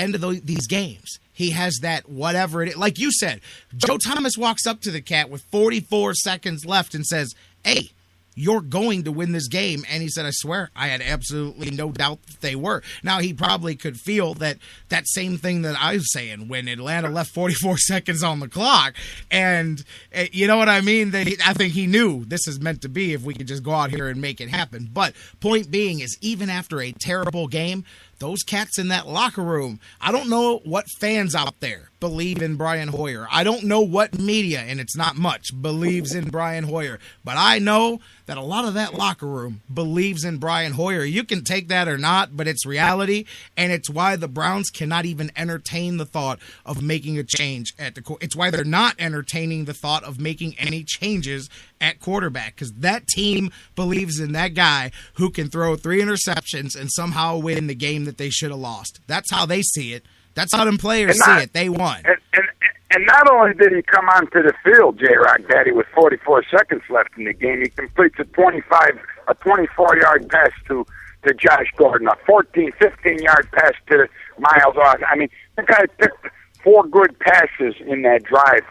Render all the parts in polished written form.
end of these games, he has that whatever it is. Like you said, Joe Thomas walks up to the cat with 44 seconds left and says, hey, you're going to win this game. And he said, I swear, I had absolutely no doubt that they were. Now, he probably could feel that same thing that I was saying when Atlanta left 44 seconds on the clock. And you know what I mean? I think he knew this is meant to be if we could just go out here and make it happen. But point being is, even after a terrible game, those cats in that locker room, I don't know what fans out there believe in Brian Hoyer. I don't know what media, and it's not much, believes in Brian Hoyer. But I know that a lot of that locker room believes in Brian Hoyer. You can take that or not, but it's reality, and it's why the Browns cannot even entertain the thought of making a change at the quarterback. It's why they're not entertaining the thought of making any changes at quarterback, because that team believes in that guy who can throw 3 interceptions and somehow win the game that they should have lost. That's how they see it. That's how them players see it. They won. And not only did he come onto the field, J-Rock Daddy, with 44 seconds left in the game, he completes a 24-yard pass to Josh Gordon, a 15-yard pass to Miles Austin. I mean, the guy picked 4 good passes in that drive.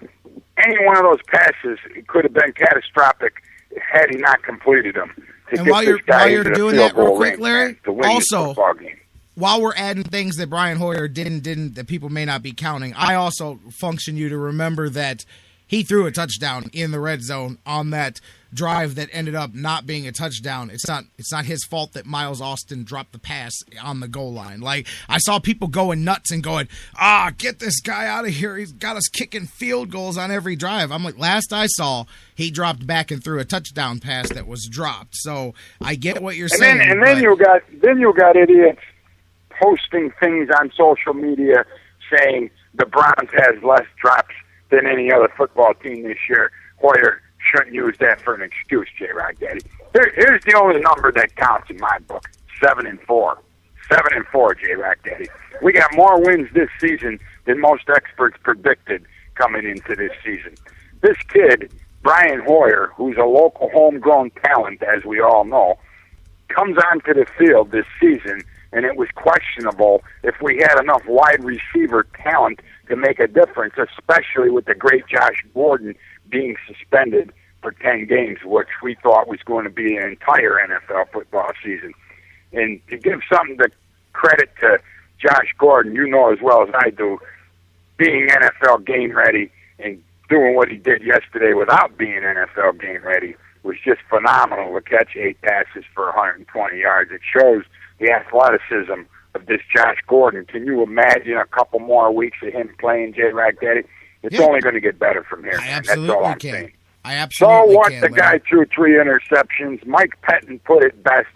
Any one of those passes could have been catastrophic had he not completed them. And while you're doing that real quick, Larry, also, while we're adding things that Brian Hoyer didn't that people may not be counting, I also function you to remember that he threw a touchdown in the red zone on that drive that ended up not being a touchdown. It's not his fault that Miles Austin dropped the pass on the goal line. Like, I saw people going nuts and going, get this guy out of here. He's got us kicking field goals on every drive. I'm like, last I saw, he dropped back and threw a touchdown pass that was dropped. So I get what you're saying. Then you got idiots posting things on social media saying the Browns has less drops than any other football team this year. Hoyer shouldn't use that for an excuse, J-Rock Daddy. Here's the only number that counts in my book: 7-4. 7-4, J-Rock Daddy. We got more wins this season than most experts predicted coming into this season. This kid, Brian Hoyer, who's a local homegrown talent, as we all know, comes onto the field this season, and it was questionable if we had enough wide receiver talent to make a difference, especially with the great Josh Gordon being suspended for 10 games, which we thought was going to be an entire NFL football season. And to give something to credit to Josh Gordon, you know as well as I do, being NFL game ready and doing what he did yesterday without being NFL game ready was just phenomenal to catch 8 passes for 120 yards. It shows the athleticism of this Josh Gordon. Can you imagine a couple more weeks of him playing, J-Rack Daddy? It's only going to get better from here. That's all I'm saying. So what? The guy threw 3 interceptions. Mike Pettin put it best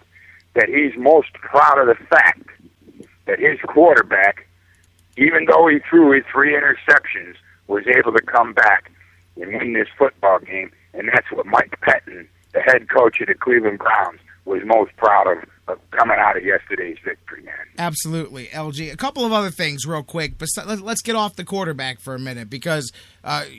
that he's most proud of the fact that his quarterback, even though he threw his 3 interceptions, was able to come back and win this football game. And that's what Mike Pettin, the head coach of the Cleveland Browns, was most proud of coming out of yesterday's victory, man. Absolutely, LG. A couple of other things real quick, but let's get off the quarterback for a minute, because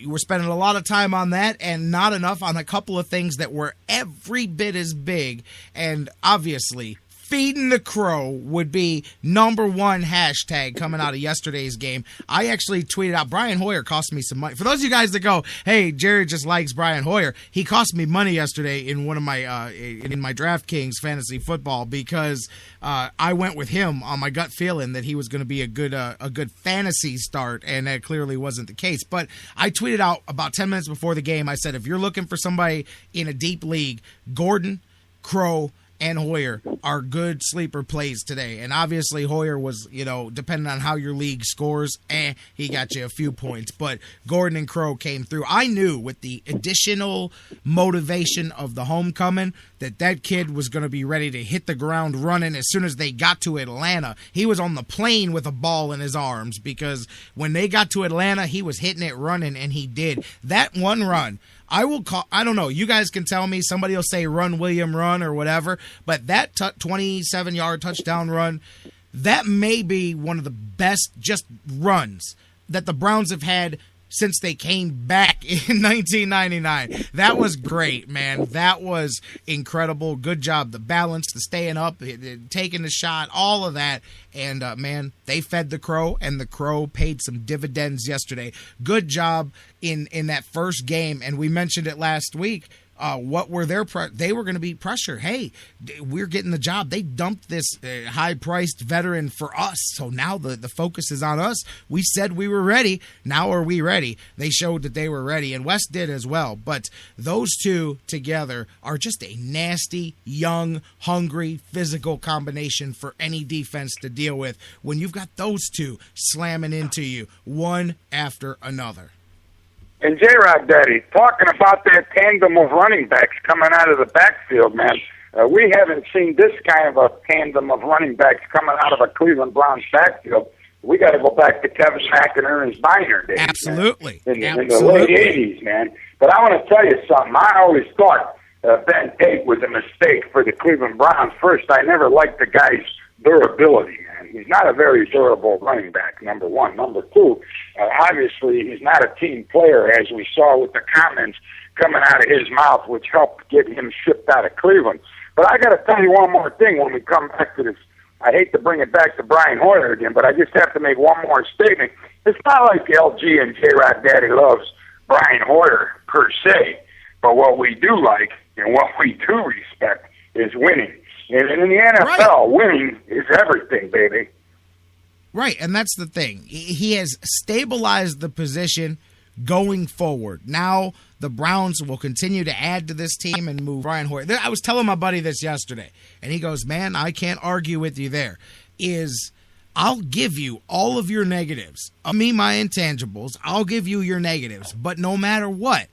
we're spending a lot of time on that and not enough on a couple of things that were every bit as big. And obviously, feeding the crow would be #1 hashtag coming out of yesterday's game. I actually tweeted out, Brian Hoyer cost me some money. For those of you guys that go, hey, Jerry just likes Brian Hoyer, he cost me money yesterday in one of my in my DraftKings fantasy football, because I went with him on my gut feeling that he was going to be a good fantasy start, and that clearly wasn't the case. But I tweeted out about 10 minutes before the game, I said, if you're looking for somebody in a deep league, Gordon, Crow, and Hoyer are good sleeper plays today. And obviously Hoyer was, depending on how your league scores, he got you a few points. But Gordon and Crow came through. I knew with the additional motivation of the homecoming that kid was going to be ready to hit the ground running as soon as they got to Atlanta. He was on the plane with a ball in his arms, because when they got to Atlanta, he was hitting it running, and he did. That one run, I don't know, you guys can tell me, somebody will say run, William, run, or whatever, but that 27-yard touchdown run, that may be one of the best just runs that the Browns have had since they came back in 1999. That was great, man. That was incredible. Good job. The balance, the staying up, taking the shot, all of that. And, man, they fed the Crow, and the Crow paid some dividends yesterday. Good job in that first game, and we mentioned it last week. What were they were going to be pressure. Hey, we're getting the job. They dumped this high-priced veteran for us, so now the focus is on us. We said we were ready. Now are we ready? They showed that they were ready, and West did as well. But those two together are just a nasty, young, hungry, physical combination for any defense to deal with when you've got those two slamming into you one after another. And J-Rod, Daddy, talking about that tandem of running backs coming out of the backfield, man, we haven't seen this kind of a tandem of running backs coming out of a Cleveland Browns backfield. We got to go back to Kevin Mack and Ernest Biner days. Absolutely. In the late 80s, man. But I want to tell you something. I always thought Ben Tate was a mistake for the Cleveland Browns. First, I never liked the guy's durability, man. He's not a very durable running back, number one. Number two, obviously he's not a team player, as we saw with the comments coming out of his mouth, which helped get him shipped out of Cleveland. But I got to tell you one more thing when we come back to this. I hate to bring it back to Brian Hoyer again, but I just have to make one more statement. It's not like LG and J-Rod Daddy loves Brian Hoyer per se, but what we do like and what we do respect is winning. And in the NFL, winning is everything, baby. Right, and that's the thing. He has stabilized the position going forward. Now the Browns will continue to add to this team and move Brian Hoyer. I was telling my buddy this yesterday, and he goes, man, I can't argue with you there. I'll give you all of your negatives. I mean, my intangibles. I'll give you your negatives. But no matter what,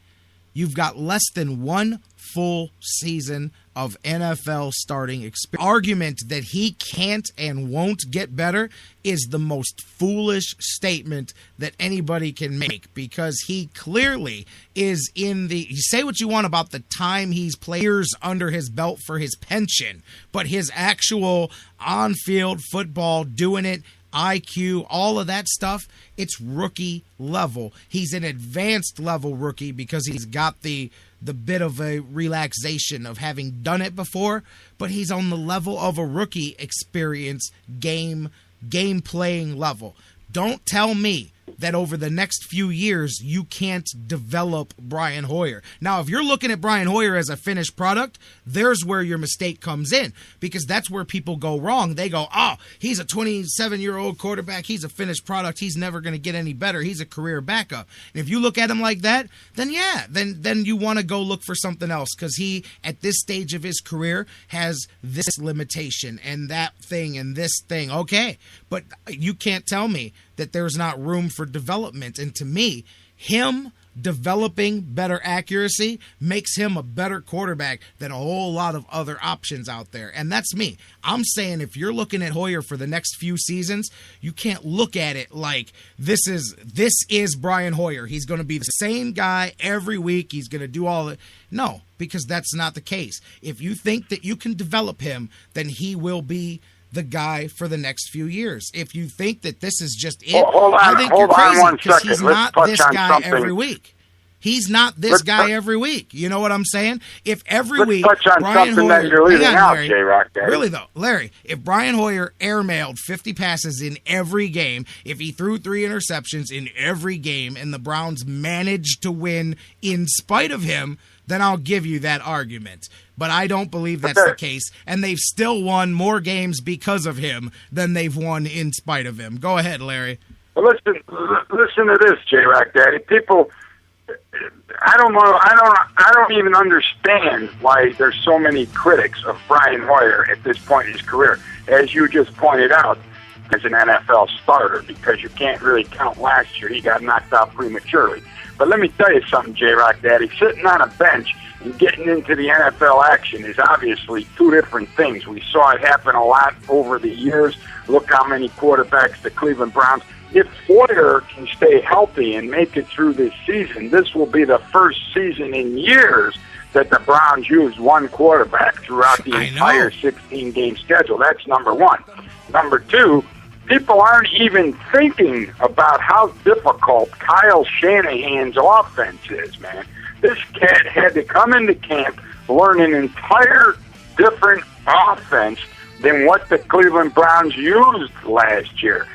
you've got less than one full season of NFL starting experience. Argument that he can't and won't get better is the most foolish statement that anybody can make, because he clearly is in the, you say what you want about the time he's played years under his belt for his pension, but his actual on-field football, doing it, IQ, all of that stuff, it's rookie level. He's an advanced level rookie because he's got the bit of a relaxation of having done it before, but he's on the level of a rookie experience game playing level. Don't tell me that over the next few years you can't develop Brian Hoyer. Now, if you're looking at Brian Hoyer as a finished product, there's where your mistake comes in, because that's where people go wrong. They go, oh, he's a 27-year-old quarterback. He's a finished product. He's never going to get any better. He's a career backup. And if you look at him like that, then yeah, then you want to go look for something else, because he, at this stage of his career, has this limitation and that thing and this thing. Okay, but you can't tell me that there's not room for development. And to me, him developing better accuracy makes him a better quarterback than a whole lot of other options out there. And that's me. I'm saying if you're looking at Hoyer for the next few seasons, you can't look at it like this is Brian Hoyer. He's going to be the same guy every week. He's going to do all that. No, because that's not the case. If you think that you can develop him, then he will be the guy for the next few years. If you think that this is just it, I think you're crazy, because he's not this guy every week. He's not this guy every week. You know what I'm saying? If every week Brian Hoyer, really though, Larry, if Brian Hoyer airmailed 50 passes in every game, if he threw 3 interceptions in every game, and the Browns managed to win in spite of him, then I'll give you that argument. But I don't believe that's the case, and they've still won more games because of him than they've won in spite of him. Go ahead, Larry. Well, listen to this, J-Rock Daddy. People, I don't know. I don't even understand why there's so many critics of Brian Hoyer at this point in his career, as you just pointed out, as an NFL starter, because you can't really count last year. He got knocked out prematurely. But let me tell you something, J-Rock Daddy. Sitting on a bench and getting into the NFL action is obviously two different things. We saw it happen a lot over the years. Look how many quarterbacks the Cleveland Browns. If Hoyer can stay healthy and make it through this season, this will be the first season in years that the Browns used one quarterback throughout the entire 16-game schedule. That's number one. Number two, People aren't even thinking about how difficult Kyle Shanahan's offense is, man. This kid had to come into camp, learn an entire different offense than what the Cleveland Browns used last year.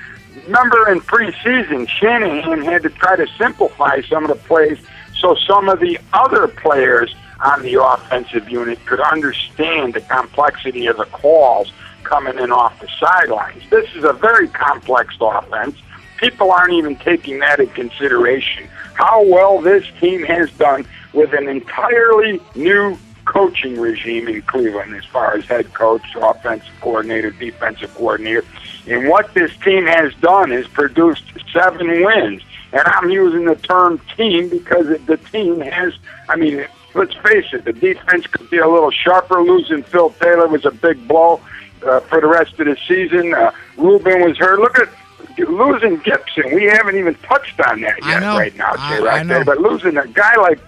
Remember in preseason, Shanahan had to try to simplify some of the plays so some of the other players on the offensive unit could understand the complexity of the calls coming in off the sidelines. This is a very complex offense. People aren't even taking that in consideration. How well this team has done with an entirely new coaching regime in Cleveland as far as head coach, offensive coordinator, defensive coordinator. And what this team has done is produced 7 wins. And I'm using the term team because the team has, I mean, let's face it, the defense could be a little sharper. Losing Phil Taylor was a big blow for the rest of the season. Reuben was hurt. Look at losing Gibson. We haven't even touched on that yet right now, Jay. Right there. But losing a guy like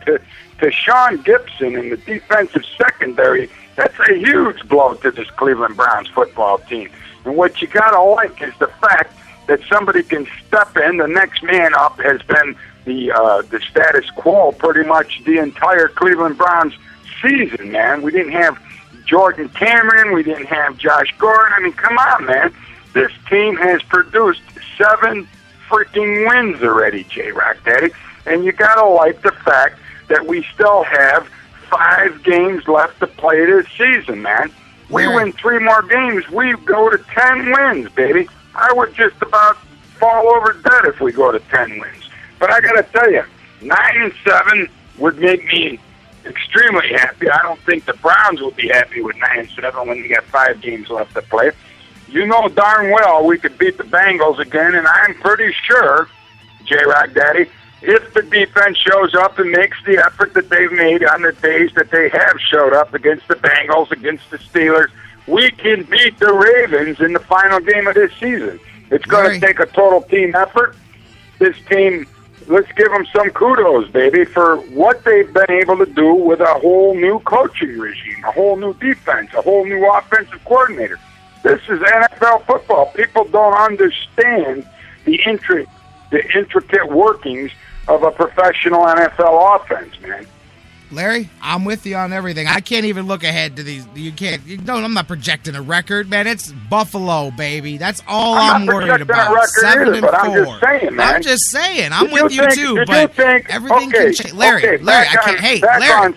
Sean Gibson in the defensive secondary, that's a huge blow to this Cleveland Browns football team. And what you got to like is the fact that somebody can step in. The next man up has been the status quo pretty much the entire Cleveland Browns season, man. We didn't have Jordan Cameron. We didn't have Josh Gordon. I mean, come on, man. This team has produced 7 freaking wins already, J-Rock Daddy. And you got to like the fact that we still have 5 games left to play this season, man. We win 3 more games, we go to 10 wins, baby. I would just about fall over dead if we go to 10 wins. But I got to tell you, 9-7 would make me extremely happy. I don't think the Browns will be happy with 9-7 when we got 5 games left to play. You know darn well we could beat the Bengals again, and I'm pretty sure, J-Rock Daddy, if the defense shows up and makes the effort that they've made on the days that they have showed up against the Bengals, against the Steelers, we can beat the Ravens in the final game of this season. It's going to take a total team effort. This team, let's give them some kudos, baby, for what they've been able to do with a whole new coaching regime, a whole new defense, a whole new offensive coordinator. This is NFL football. People don't understand the intricate workings of a professional NFL offense, man. Larry, I'm with you on everything. I can't even look ahead to these. I'm not projecting a record, man. It's Buffalo, baby. That's all I'm worried about. 7-4. I'm just saying, man. I'm just saying. I'm with you too. But everything can change. Larry, I can't. Hey,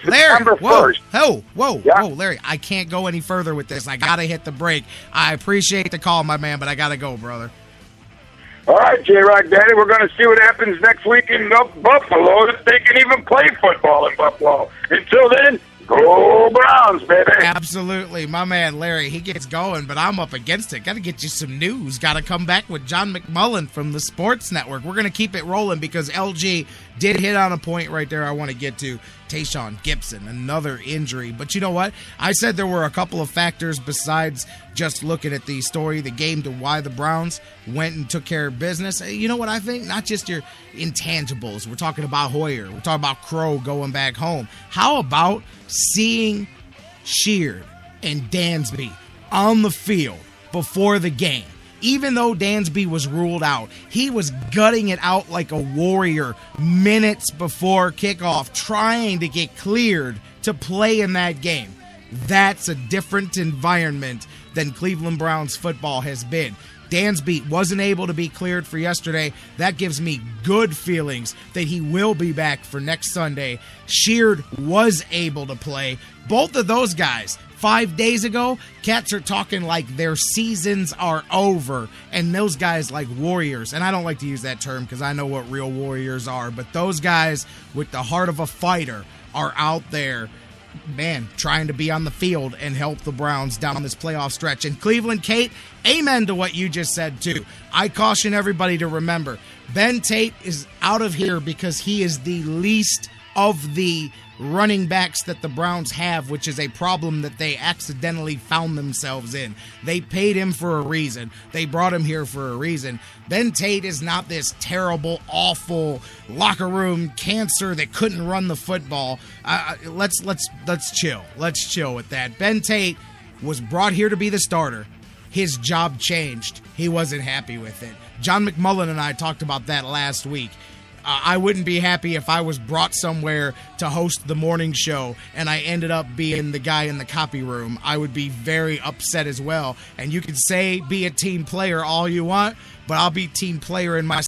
Larry. Whoa, Larry. I can't go any further with this. I gotta hit the break. I appreciate the call, my man, but I gotta go, brother. All right, J-Rock Daddy, we're going to see what happens next week in Buffalo, if they can even play football in Buffalo. Until then, go Browns, baby. Absolutely. My man, Larry, he gets going, but I'm up against it. Got to get you some news. Got to come back with John McMullen from the Sports Network. We're going to keep it rolling because LG did hit on a point right there I want to get to. Tayshaun Gibson, another injury. But you know what? I said there were a couple of factors besides just looking at the story, the game, to why the Browns went and took care of business. You know what I think? Not just your intangibles. We're talking about Hoyer. We're talking about Crow going back home. How about seeing Sheard and Dansby on the field before the game? Even though Dansby was ruled out, he was gutting it out like a warrior minutes before kickoff, trying to get cleared to play in that game. That's a different environment than Cleveland Browns football has been. Dansby wasn't able to be cleared for yesterday. That gives me good feelings that he will be back for next Sunday. Sheard was able to play. Both of those guys, 5 days ago, cats are talking like their seasons are over, and those guys like warriors, and I don't like to use that term because I know what real warriors are, but those guys with the heart of a fighter are out there, man, trying to be on the field and help the Browns down this playoff stretch. And Cleveland, Kate, amen to what you just said too. I caution everybody to remember, Ben Tate is out of here because he is the least of the running backs that the Browns have, which is a problem that they accidentally found themselves in. They paid him for a reason. They brought him here for a reason. Ben Tate is not this terrible, awful locker room cancer that couldn't run the football. Let's chill. Let's chill with that. Ben Tate was brought here to be the starter. his job changed. He wasn't happy with it. John McMullen and I talked about that last week. I wouldn't be happy if I was brought somewhere to host the morning show and I ended up being the guy in the copy room. I would be very upset as well. And you can say be a team player all you want, but I'll be team player in my